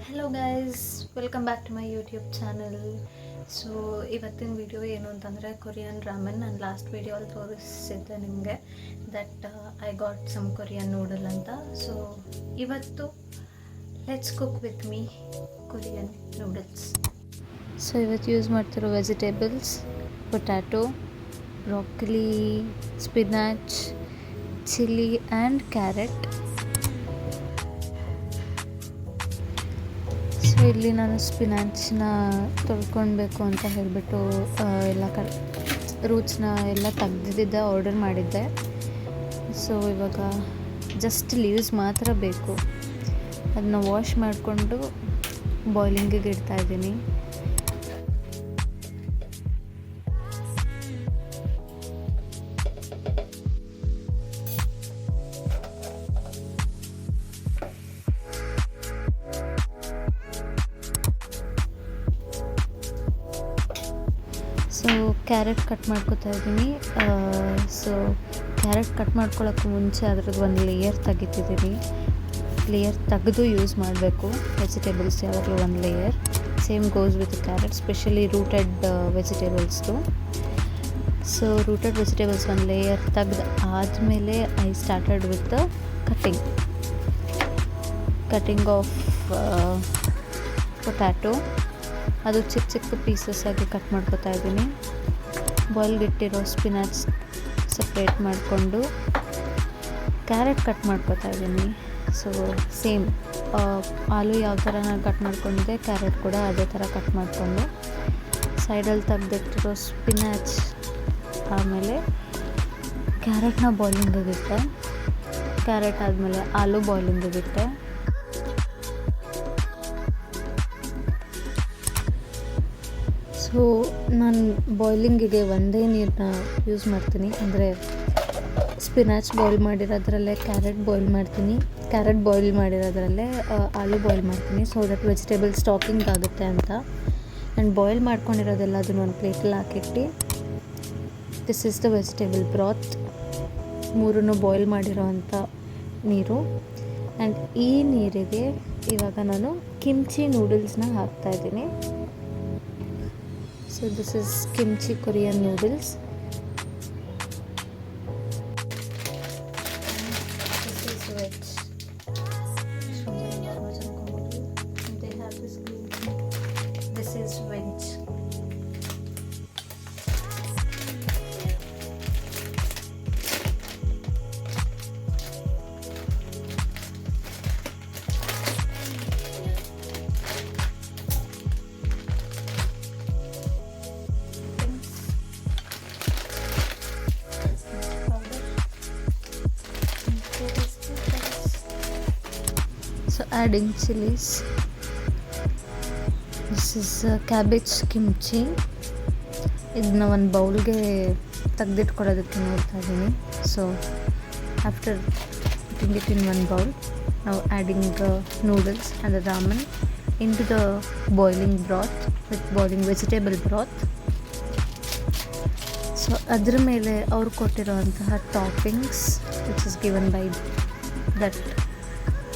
Hello guys, welcome back to my YouTube channel. So ಇವತ್ತಿನ video ಏನು ಅಂತಂದರೆ Korean ramen. ನಾನು ಲಾಸ್ಟ್ ವಿಡಿಯೋಲ್ಲಿ ತೋರಿಸಿದ್ದೆ ನಿಮಗೆ that I got some Korean noodle ಅಂತ. ಸೊ ಇವತ್ತು let's cook with me Korean noodles. So ಇವತ್ತು ಯೂಸ್ ಮಾಡ್ತಿರೋ vegetables potato, broccoli, spinach, chilli and carrot. So ಇಲ್ಲಿ ನಾನು ಸ್ಪಿನಾಚ್ನ ತೊಳ್ಕೊಳ್ಬೇಕು ಅಂತ ಹೇಳಿಬಿಟ್ಟು ಎಲ್ಲ ರೂಟ್ಸ್ನ ಎಲ್ಲ ತೆಗ್ದಿದ್ದೆ, ಆರ್ಡರ್ ಮಾಡಿದ್ದೆ. ಸೊ ಇವಾಗ ಜಸ್ಟ್ ಲೀವ್ಸ್ ಮಾತ್ರ ಬೇಕು. ಅದನ್ನ ವಾಶ್ ಮಾಡಿಕೊಂಡು ಬಾಯ್ಲಿಂಗಿಗೆ ಇಡ್ತಾಯಿದ್ದೀನಿ. ಸೊ ಕ್ಯಾರೆಟ್ ಕಟ್ ಮಾಡ್ಕೊತಾ ಇದ್ದೀನಿ. ಸೊ ಕ್ಯಾರೆಟ್ ಕಟ್ ಮಾಡ್ಕೊಳ್ಳೋಕ್ಕೂ ಮುಂಚೆ ಅದ್ರದ್ದು ಒಂದು ಲೇಯರ್ ತೆಗಿತಿದ್ದೀನಿ. ಲೇಯರ್ ತೆಗೆದು ಯೂಸ್ ಮಾಡಬೇಕು ವೆಜಿಟೇಬಲ್ಸ್, ಯಾವಾಗಲೂ ಒಂದು layer. Same goes with carrot, specially rooted ವೆಜಿಟೇಬಲ್ಸ್ದು. ಸೊ ರೂಟೆಡ್ ವೆಜಿಟೇಬಲ್ಸ್ ಒಂದು ಲೇಯರ್ ತೆಗ್ದು ಆದಮೇಲೆ I started with cutting of potato. ಅದು ಚಿಕ್ಕ ಚಿಕ್ಕ ಪೀಸಸ್ ಆಗಿ ಕಟ್ ಮಾಡ್ಕೊತಾ ಇದ್ದೀನಿ. ಬಾಯ್ಲ್ಗಿಟ್ಟಿರೋ ಸ್ಪಿನಾಚ್ ಸಪ್ರೇಟ್ ಮಾಡಿಕೊಂಡು ಕ್ಯಾರೆಟ್ ಕಟ್ ಮಾಡ್ಕೊತಾ ಇದ್ದೀನಿ. ಸೊ ಸೇಮ್ ಆಲೂ ಯಾವ ಥರ ನಾನು ಕಟ್ ಮಾಡ್ಕೊಂಡಿದ್ದೆ, ಕ್ಯಾರೆಟ್ ಕೂಡ ಅದೇ ಥರ ಕಟ್ ಮಾಡಿಕೊಂಡು ಸೈಡಲ್ಲಿ ತೆಗೆದಿಟ್ಟಿರೋ ಸ್ಪಿನಾಚ್ ಆಮೇಲೆ ಕ್ಯಾರೆಟ್ನ ಬಾಯ್ಲಿಂಗಿಗಿಟ್ಟೆ. ಕ್ಯಾರೆಟ್ ಆದಮೇಲೆ ಆಲೂ ಬಾಯ್ಲಿಂಗಿಗಿಟ್ಟೆ. ಸೊ ನಾನು ಬಾಯ್ಲಿಂಗಿಗೆ ಒಂದೇ ನೀರನ್ನ ಯೂಸ್ ಮಾಡ್ತೀನಿ. ಅಂದರೆ ಸ್ಪಿನಾಚ್ ಬಾಯ್ಲ್ ಮಾಡಿರೋದ್ರಲ್ಲೇ ಕ್ಯಾರೆಟ್ ಬಾಯ್ಲ್ ಮಾಡ್ತೀನಿ, ಕ್ಯಾರೆಟ್ ಬಾಯ್ಲ್ ಮಾಡಿರೋದ್ರಲ್ಲೇ ಆಲೂ ಬಾಯ್ಲ್ ಮಾಡ್ತೀನಿ. ಸೊ ದಟ್ ವೆಜಿಟೇಬಲ್ ಸ್ಟಾಕಿಂಗ್ ಆಗುತ್ತೆ ಅಂತ. ಆ್ಯಂಡ್ ಬಾಯ್ಲ್ ಮಾಡ್ಕೊಂಡಿರೋದೆಲ್ಲ ಅದನ್ನು ಒಂದು ಪ್ಲೇಟಲ್ಲಿ ಹಾಕಿಟ್ಟು this is the vegetable broth. ಮೂರನ್ನು ಬಾಯ್ಲ್ ಮಾಡಿರೋ ಅಂಥ ನೀರು. ಆ್ಯಂಡ್ ಈ ನೀರಿಗೆ ಇವಾಗ ನಾನು ಕಿಮ್ಚಿ ನೂಡಲ್ಸ್ನ ಹಾಕ್ತಾಯಿದ್ದೀನಿ. So this is kimchi Korean noodles. This is veg. They have this green. This is veg. So adding chilies. This is cabbage kimchi. ಇದನ್ನ ಒಂದು ಬೌಲ್ಗೆ ತೆಗೆದಿಟ್ಕೊಳ್ಳೋದಕ್ಕೆ ನೋಡ್ತಾ ಇದ್ದೀನಿ. So after putting it in one bowl, now adding the noodles and the ramen into the boiling broth with boiling vegetable broth. So ಅದ್ರ ಮೇಲೆ ಅವ್ರು ಕೊಟ್ಟಿರೋಂತಹ toppings which is given by that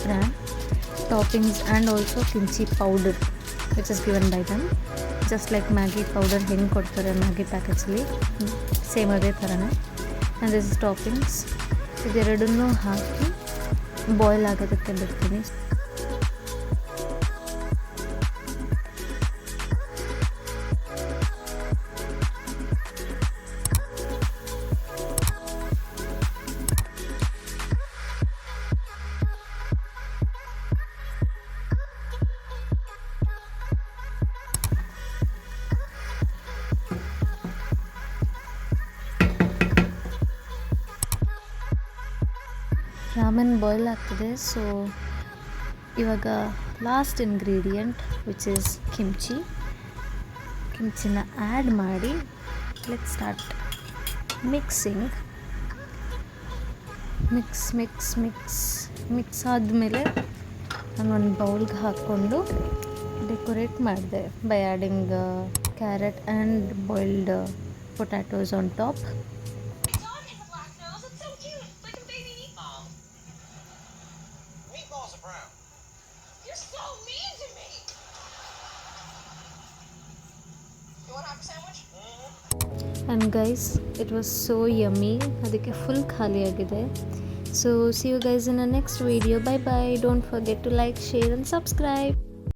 brand, toppings and also kimchi powder which is given by them, just like Maggi powder ಹೆಂಗೆ ಕೊಡ್ತಾರೆ Maggi ಪ್ಯಾಕೆಟ್ಸಲ್ಲಿ, same ಅದೇ ಥರನೇ. And this toppings ಇದೆರಡನ್ನೂ ಹಾಕಿ boil ಆಗೋದಕ್ಕೆ ಬಿಡ್ತೀನಿ. ರಾಮೆನ್ ಬಾಯ್ಲ್ ಆಗ್ತದೆ. ಸೊ ಇವಾಗ ಲಾಸ್ಟ್ ಇಂಗ್ರೀಡಿಯೆಂಟ್ ವಿಚ್ ಇಸ್ ಕಿಮ್ಚಿನ ಆ್ಯಡ್ ಮಾಡಿ ಲೆಟ್ ಸ್ಟಾರ್ಟ್ ಮಿಕ್ಸಿಂಗ್. ಮಿಕ್ಸ್ ಆದಮೇಲೆ ನಾನು ಒಂದು ಬೌಲ್ಗೆ ಹಾಕ್ಕೊಂಡು ಡೆಕೋರೇಟ್ ಮಾಡಿದೆ by adding carrot and boiled potatoes on top. Meatballs are brown. You're so mean to me. You want to have a sandwich? And guys it was so yummy, ಅದಕ್ಕೆ full ಖಾಲಿಯಾಗಿದೆ. So see you guys in a next video. Bye bye. Don't forget to like, share and subscribe.